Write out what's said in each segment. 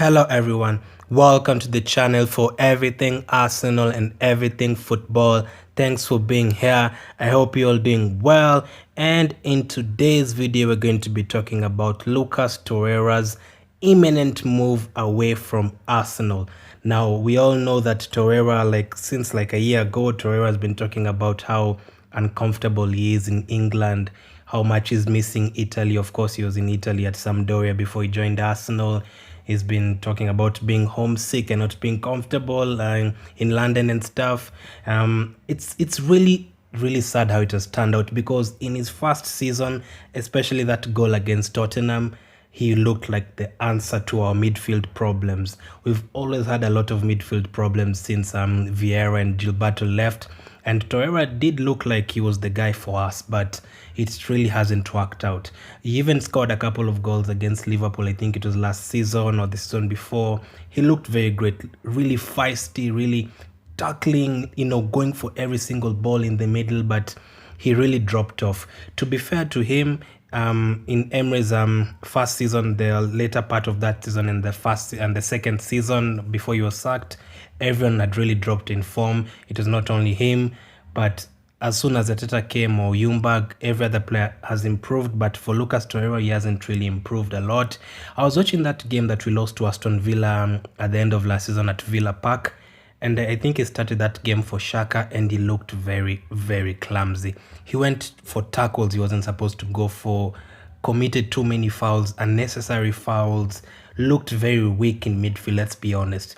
Hello everyone, welcome to the channel for everything Arsenal and everything football. Thanks for being here. I hope you're all doing well, and in today's video we're going to be talking about Lucas Torreira's imminent move away from Arsenal. Now we all know that Torreira, since a year ago, Torreira has been talking about how uncomfortable he is in England, how much he's missing Italy. Of course, he was in Italy at Sampdoria before he joined Arsenal. He's been talking about being homesick and not being comfortable in London and stuff. It's really sad how it has turned out, because in his first season, especially that goal against Tottenham, he looked like the answer to our midfield problems. We've always had a lot of midfield problems since Vieira and Gilberto left. And Torreira did look like he was the guy for us, but it really hasn't worked out. He even scored a couple of goals against Liverpool. I think it was last season or the season before. He looked very great, really feisty, really tackling, going for every single ball in the middle, but he really dropped off. To be fair to him, in Emery's first season, the later part of that season, and the second season before he was sacked, everyone had really dropped in form. It was not only him, but as soon as Arteta came, or Ljungberg, every other player has improved. But for Lucas Torreira, he hasn't really improved a lot. I was watching that game that we lost to Aston Villa at the end of last season at Villa Park, and I think he started that game for Xhaka, and he looked very, very clumsy. He went for tackles he wasn't supposed to go for, committed too many fouls, unnecessary fouls, looked very weak in midfield, let's be honest.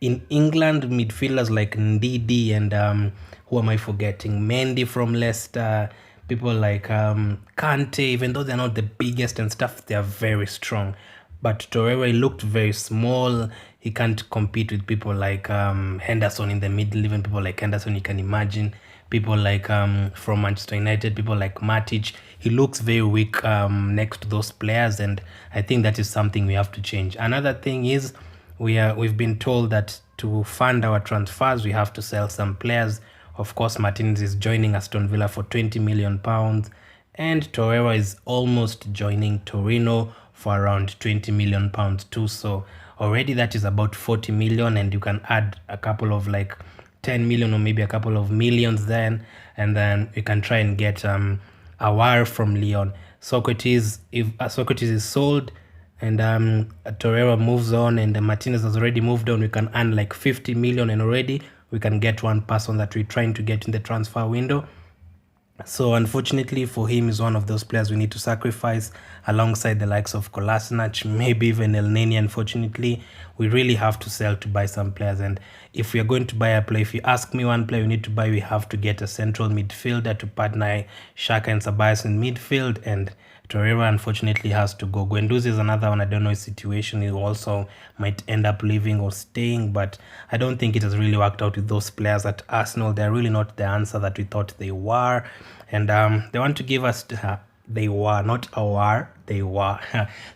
In England, midfielders like Ndidi and who am I forgetting? Mendy from Leicester, people like Kante, even though they're not the biggest and stuff, they are very strong. But Torreira looked very small. He can't compete with people like Henderson in the middle. Even people like Henderson, you can imagine. People like from Manchester United, people like Matic. He looks very weak next to those players, and I think that is something we have to change. Another thing is, we've been told that to fund our transfers, we have to sell some players. Of course, Martinez is joining Aston Villa for £20 million, and Torreira is almost joining Torino for around £20 million too. So already that is about 40 million, and you can add a couple of 10 million or maybe a couple of millions then, and then you can try and get Aouar from Lyon. Socrates, if Socrates is sold and Torreira moves on and Martinez has already moved on, we can earn 50 million, and already we can get one person that we're trying to get in the transfer window. So unfortunately for him, is one of those players we need to sacrifice alongside the likes of Kolasinac, maybe even El Neni. Unfortunately, we really have to sell to buy some players. And if we are going to buy a player, if you ask me one player we need to buy, we have to get a central midfielder to partner Xhaka and Ceballos in midfield, and Torreira unfortunately has to go. Guendouzi is another one. I don't know his situation. He also might end up leaving or staying, but I don't think it has really worked out with those players at Arsenal. They're really not the answer that we thought they were, and they want to give us they were, not Aouar, they were.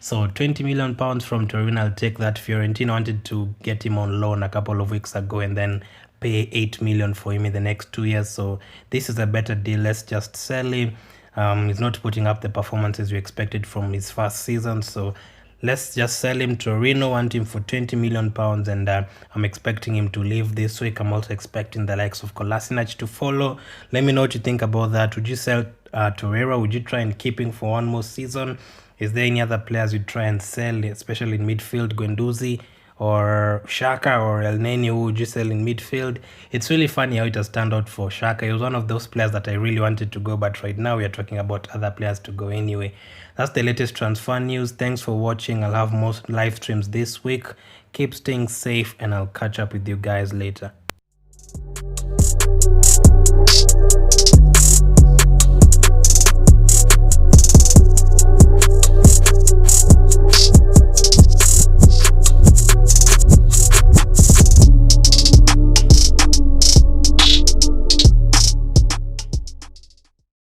So £20 million from Torino, I'll take that. Fiorentina wanted to get him on loan a couple of weeks ago and then pay £8 million for him in the next 2 years. So this is a better deal. Let's just sell him. He's not putting up the performances we expected from his first season, so let's just sell him. Torino want him for £20 million, and I'm expecting him to leave this week. I'm also expecting the likes of Kolasinac to follow. Let me know what you think about that. Would you sell Torreira? Would you try and keep him for one more season? Is there any other players you'd try and sell, especially in midfield? Guendouzi or Xhaka or El Neni, who would you sell in midfield? It's really funny how it has turned out for Xhaka. He was one of those players that I really wanted to go, but right now we are talking about other players to go anyway. That's the latest transfer news. Thanks for watching. I'll have more live streams this week. Keep staying safe, and I'll catch up with you guys later.